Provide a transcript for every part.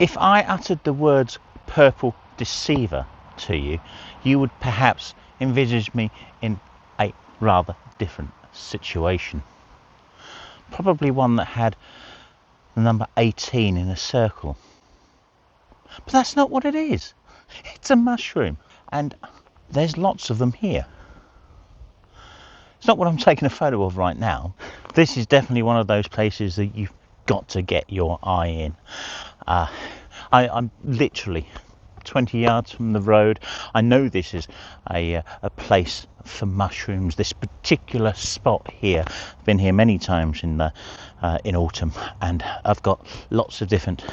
If I uttered the words purple deceiver to you, you would perhaps envisage me in a rather different situation. Probably one that had the number 18 in a circle. But that's not what it is. It's a mushroom, and there's lots of them here. It's not what I'm taking a photo of right now. This is definitely one of those places that you've got to get your eye in. I'm literally 20 yards from the road. I know this is a place for mushrooms. This particular spot here, I've been here many times in autumn, and I've got lots of different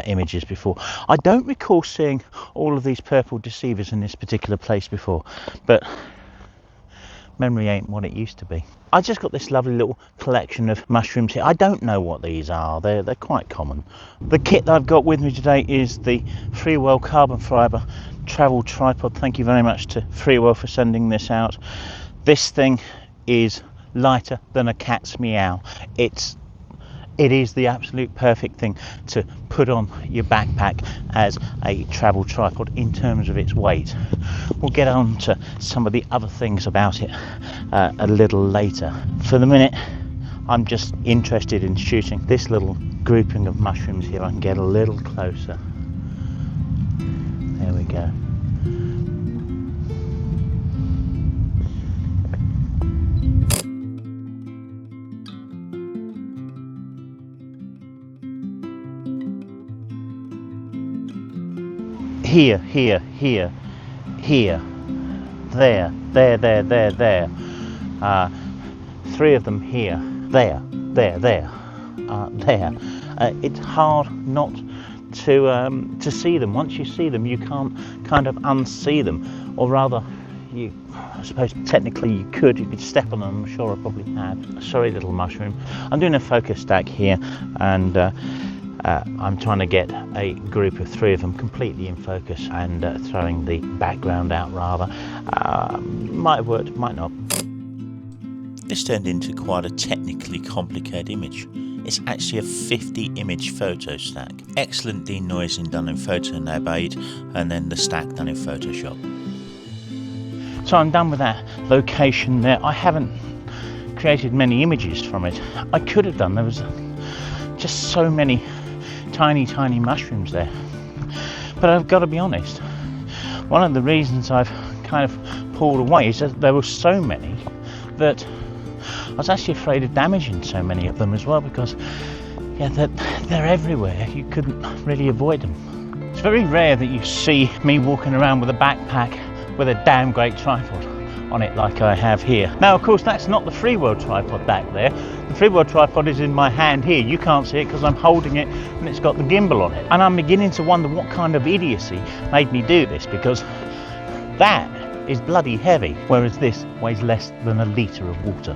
images before. I don't recall seeing all of these purple deceivers in this particular place before, but memory ain't what it used to be. I just got this lovely little collection of mushrooms here. I don't know what these are. They're quite common. The kit that I've got with me today is the Freewell carbon fibre travel tripod. Thank you very much to Freewell for sending this out. This thing is lighter than a cat's meow. It is the absolute perfect thing to put on your backpack as a travel tripod in terms of its weight. We'll get on to some of the other things about it a little later. For the minute, I'm just interested in shooting this little grouping of mushrooms here. I can get a little closer. There we go. Here, there. Three of them here, there. It's hard not to see them. Once you see them, you can't kind of unsee them, or rather, I suppose technically you could step on them. I'm sure I probably have. Sorry, little mushroom. I'm doing a focus stack here, and I'm trying to get a group of three of them completely in focus and throwing the background out rather. Might have worked, might not. This turned into quite a technically complicated image. It's actually a 50 image photo stack. Excellent denoising done in Photonab 8 and then the stack done in Photoshop. So I'm done with that location there. I haven't created many images from it. I could have done. There was just so many tiny mushrooms there, but I've got to be honest, one of the reasons I've kind of pulled away is that there were so many that I was actually afraid of damaging so many of them as well, because they're everywhere. You couldn't really avoid them. It's very rare that you see me walking around with a backpack with a damn great tripod on it like I have here. Now, of course, that's not the Freewell tripod back there. The Freewell tripod is in my hand here. You can't see it because I'm holding it and it's got the gimbal on it. And I'm beginning to wonder what kind of idiocy made me do this, because that is bloody heavy, whereas this weighs less than a litre of water.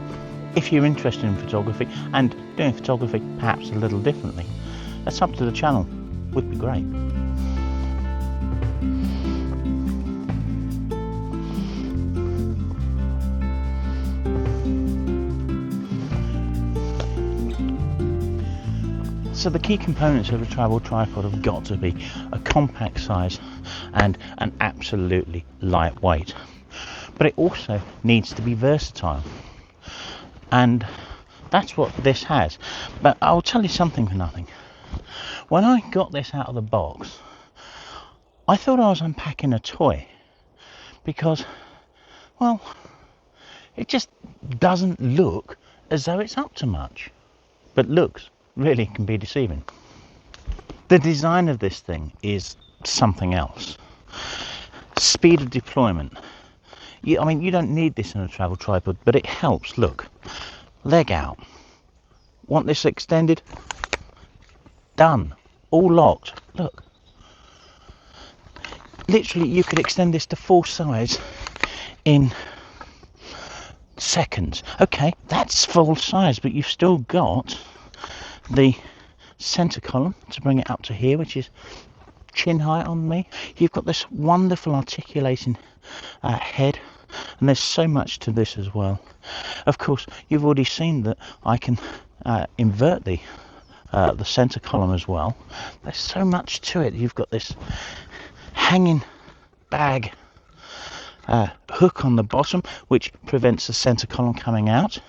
If you're interested in photography and doing photography perhaps a little differently, a sub to the channel would be great. So the key components of a travel tripod have got to be a compact size and an absolutely lightweight. But it also needs to be versatile. And that's what this has. But I'll tell you something for nothing. When I got this out of the box, I thought I was unpacking a toy, because, well, it just doesn't look as though it's up to much. But looks really can be deceiving. The design of this thing is something else. Speed of deployment. I mean, you don't need this in a travel tripod, but it helps. Look, leg out. Want this extended? Done. All locked. Look. Literally, you could extend this to full size in seconds. Okay, that's full size, but you've still got the center column to bring it up to here, which is chin height on me. You've got this wonderful articulating head, and there's so much to this as well. Of course, you've already seen that I can invert the the centre column as well. There's so much to it. You've got this hanging bag hook on the bottom, which prevents the centre column coming out.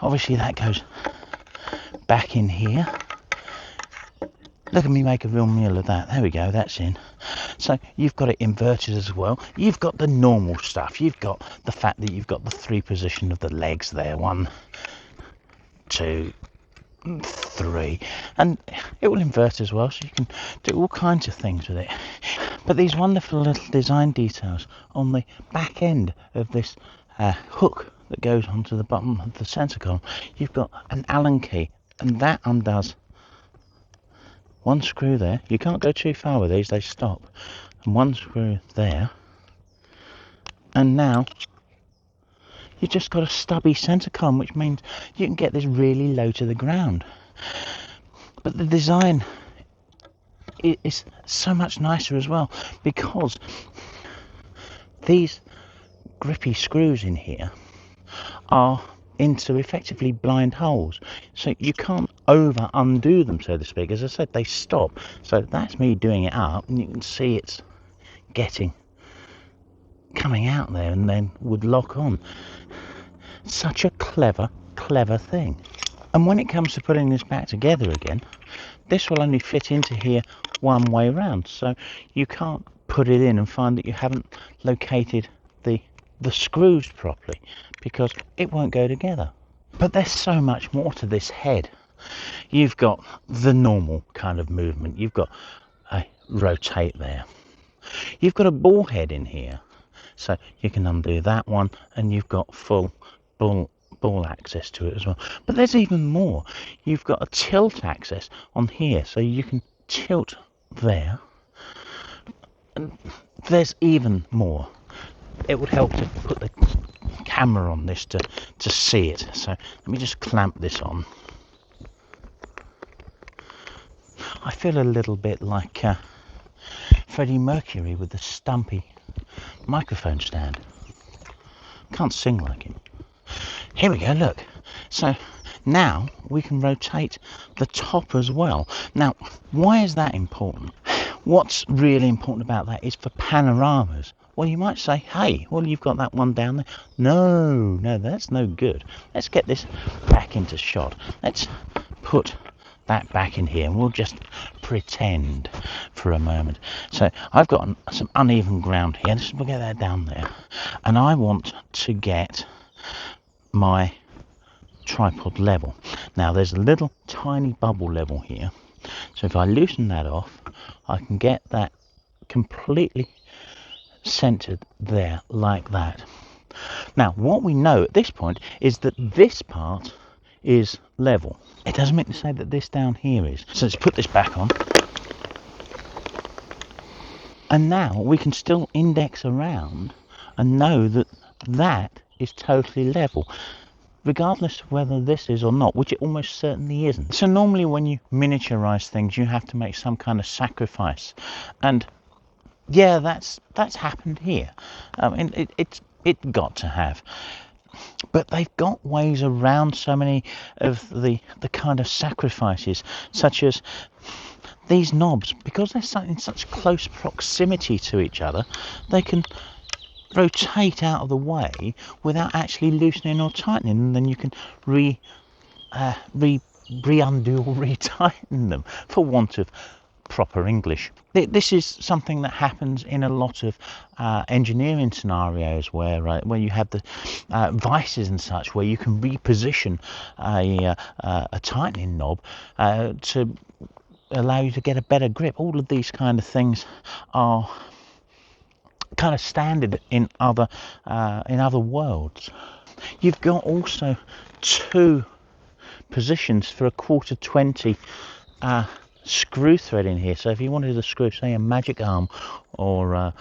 Obviously that goes back in here. Look at me make a real meal of that. There we go, that's in. So you've got it inverted as well. You've got the normal stuff. You've got the fact that you've got the 3 position of the legs there. 1, 2, 3. And it will invert as well, so you can do all kinds of things with it. But these wonderful little design details on the back end of this hook that goes onto the bottom of the centre column. You've got an Allen key, and that undoes 1 screw there. You can't go too far with these, they stop. And 1 screw there. And now you've just got a stubby centre column, which means you can get this really low to the ground. But the design is so much nicer as well, because these grippy screws in here are into effectively blind holes, so you can't over undo them, so to speak. As I said, they stop. So that's me doing it up, and you can see it's coming out there and then would lock on. Such a clever thing. And when it comes to putting this back together again, this will only fit into here one way round, so you can't put it in and find that you haven't located the screws properly, because it won't go together. But there's so much more to this head. You've got the normal kind of movement. You've got a rotate there. You've got a ball head in here, so you can undo that one, and you've got full ball access to it as well. But there's even more. You've got a tilt access on here, so you can tilt there. And there's even more. It would help to put the camera on this to see it. So let me just clamp this on. I feel a little bit like Freddie Mercury with the stumpy microphone stand. Can't sing like him. Here we go, look. So now we can rotate the top as well. Now, why is that important? What's really important about that is for panoramas. Well, you might say, hey, well, you've got that one down there. No, that's no good. Let's get this back into shot. Let's put that back in here, and we'll just pretend for a moment. So I've got some uneven ground here. We'll get that down there. And I want to get my tripod level. Now, there's a little tiny bubble level here. So if I loosen that off, I can get that completely centered there like that. Now, what we know at this point is that this part is level. It doesn't mean to say that this down here is. So let's put this back on. And now we can still index around and know that that is totally level, regardless of whether this is or not, which it almost certainly isn't. So normally when you miniaturize things, you have to make some kind of sacrifice, and yeah, that's happened here. It got to have. But they've got ways around so many of the kind of sacrifices, such as these knobs. Because they're in such close proximity to each other, they can rotate out of the way without actually loosening or tightening, and then you can re-undo or re-tighten them, for want of proper English. This is something that happens in a lot of engineering scenarios where you have the vices and such, where you can reposition a tightening knob to allow you to get a better grip. All of these kind of things are kind of standard in other worlds. You've got also 2 positions for a 1/4-20 screw thread in here. So if you wanted to screw, say, a magic arm or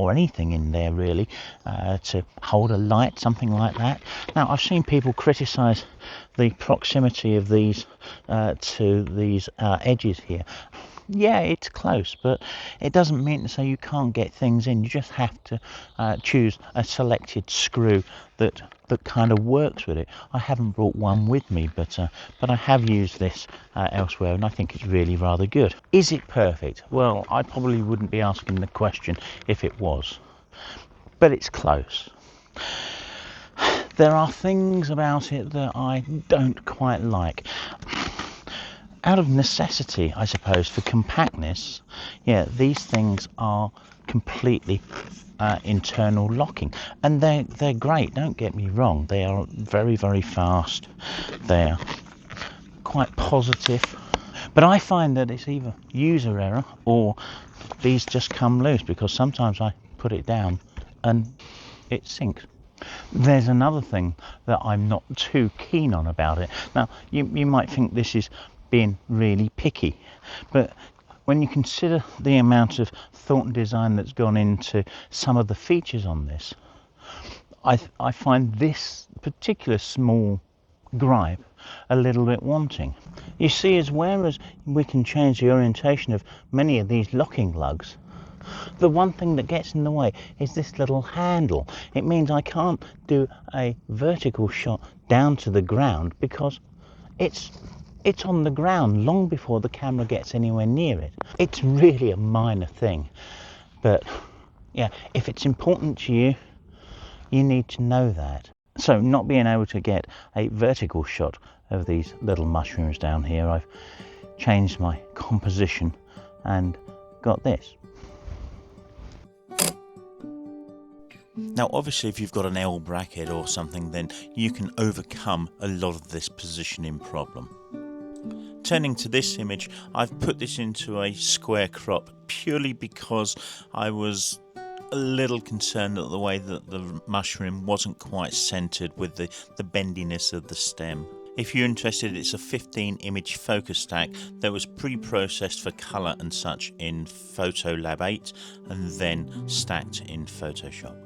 anything in there really, to hold a light, something like that. Now, I've seen people criticize the proximity of these to these edges here. Yeah, it's close, but it doesn't mean to say you can't get things in. You just have to choose a selected screw that kind of works with it. I haven't brought one with me, but I have used this elsewhere, and I think it's really rather good. Is it perfect? Well, I probably wouldn't be asking the question if it was, but it's close. There are things about it that I don't quite like. Out of necessity, I suppose, for compactness, yeah, these things are completely internal locking, and they're great. Don't get me wrong; they are very, very fast. They're quite positive, but I find that it's either user error or these just come loose, because sometimes I put it down and it sinks. There's another thing that I'm not too keen on about it. Now, you might think this is being really picky, but when you consider the amount of thought and design that's gone into some of the features on this, I find this particular small gripe a little bit wanting. You see, as whereas we can change the orientation of many of these locking lugs, the one thing that gets in the way is this little handle. It means I can't do a vertical shot down to the ground because it's on the ground long before the camera gets anywhere near it. It's really a minor thing, but yeah, if it's important to you, you need to know that. So not being able to get a vertical shot of these little mushrooms down here, I've changed my composition and got this. Now obviously if you've got an L bracket or something, then you can overcome a lot of this positioning problem. Turning to this image, I've put this into a square crop purely because I was a little concerned at the way that the mushroom wasn't quite centered with the bendiness of the stem. If you're interested, it's a 15 image focus stack that was pre-processed for colour and such in Photolab 8 and then stacked in Photoshop.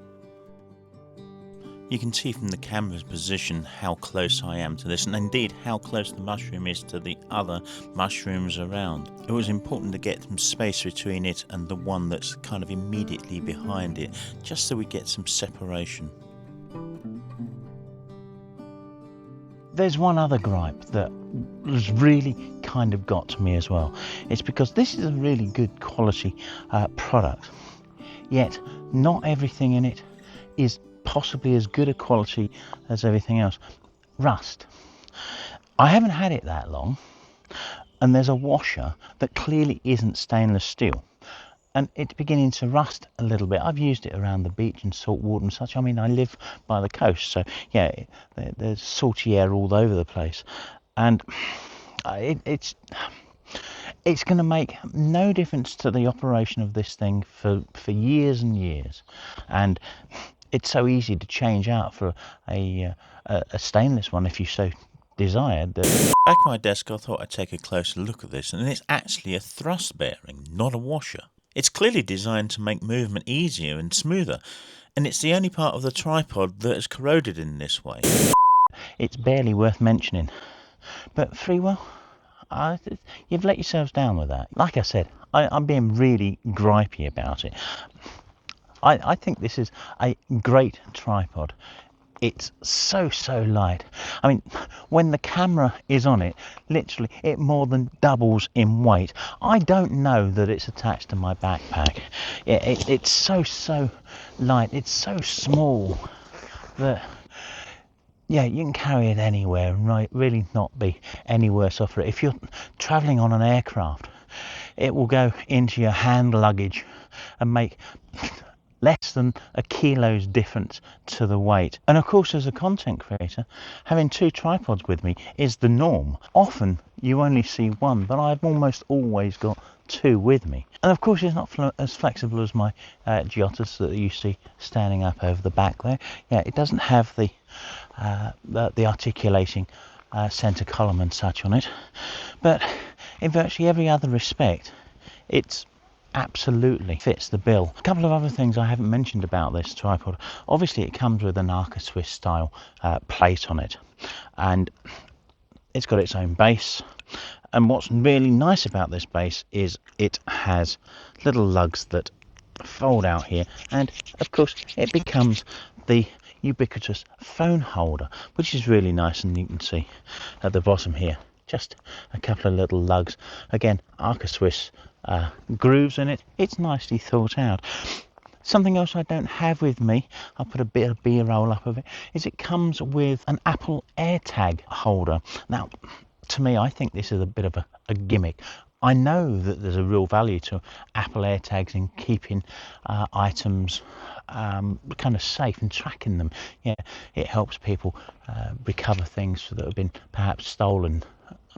You can see from the camera's position how close I am to this, and indeed how close the mushroom is to the other mushrooms around. It was important to get some space between it and the one that's kind of immediately behind it, just so we get some separation. There's one other gripe that has really kind of got to me as well. It's because this is a really good quality product, yet not everything in it is possibly as good a quality as everything else. Rust. I haven't had it that long, and there's a washer that clearly isn't stainless steel, and it's beginning to rust a little bit. I've used it around the beach and salt water and such. I mean, I live by the coast, so yeah, there's salty air all over the place, and it's going to make no difference to the operation of this thing for years and years. And it's so easy to change out for a stainless one if you so desired. Back at my desk, I thought I'd take a closer look at this, and it's actually a thrust bearing, not a washer. It's clearly designed to make movement easier and smoother, and it's the only part of the tripod that is corroded in this way. It's barely worth mentioning, but Freewell, you've let yourselves down with that. Like I said, I'm being really gripey about it. I think this is a great tripod. It's so light. I mean, when the camera is on it, literally it more than doubles in weight. I don't know that it's attached to my backpack. It's so light, it's so small that yeah, you can carry it anywhere and really not be any worse off for it. If you're travelling on an aircraft, it will go into your hand luggage and make less than a kilo's difference to the weight. And of course, as a content creator, having two tripods with me is the norm. Often you only see one, but I've almost always got two with me. And of course, it's not as flexible as my Giottos that you see standing up over the back there. Yeah, it doesn't have the articulating center column and such on it, but in virtually every other respect, it's absolutely fits the bill. A couple of other things I haven't mentioned about this tripod. Obviously it comes with an Arca Swiss style plate on it, and it's got its own base. And what's really nice about this base is it has little lugs that fold out here, and of course it becomes the ubiquitous phone holder, which is really nice. And you can see at the bottom here just a couple of little lugs, again Arca Swiss grooves in it. It's nicely thought out. Something else I don't have with me, I'll put a bit of B-roll up of it, is it comes with an Apple AirTag holder. Now, to me, I think this is a bit of a gimmick. I know that there's a real value to Apple AirTags in keeping items kind of safe and tracking them. Yeah, it helps people recover things that have been perhaps stolen.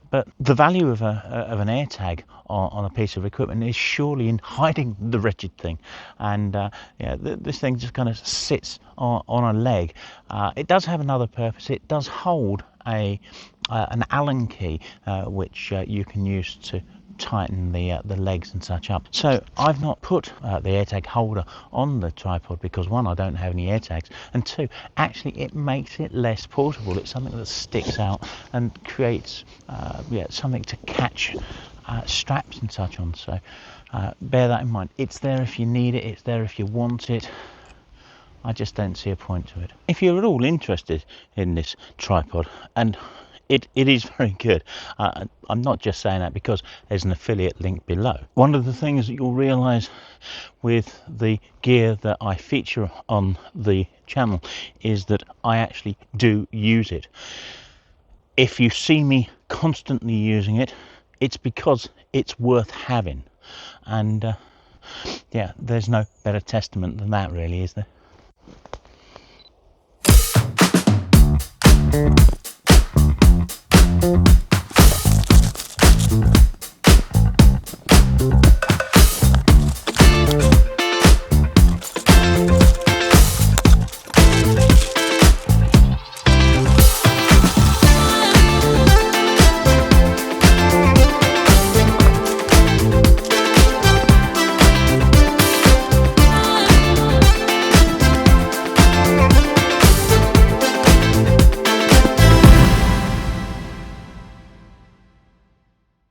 But the value of an AirTag on a piece of equipment is surely in hiding the wretched thing. And this thing just kind of sits on a leg. It does have another purpose. It does hold an Allen key, which you can use to tighten the legs and such up. So I've not put the AirTag holder on the tripod because, one, I don't have any AirTags, and two, actually it makes it less portable. It's something that sticks out and creates something to catch straps and such on. So bear that in mind. It's there if you need it, it's there if you want it. I just don't see a point to it. If you're at all interested in this tripod, and it is very good. I'm not just saying that because there's an affiliate link below. One of the things that you'll realise with the gear that I feature on the channel is that I actually do use it. If you see me constantly using it, it's because it's worth having. And there's no better testament than that, really, is there?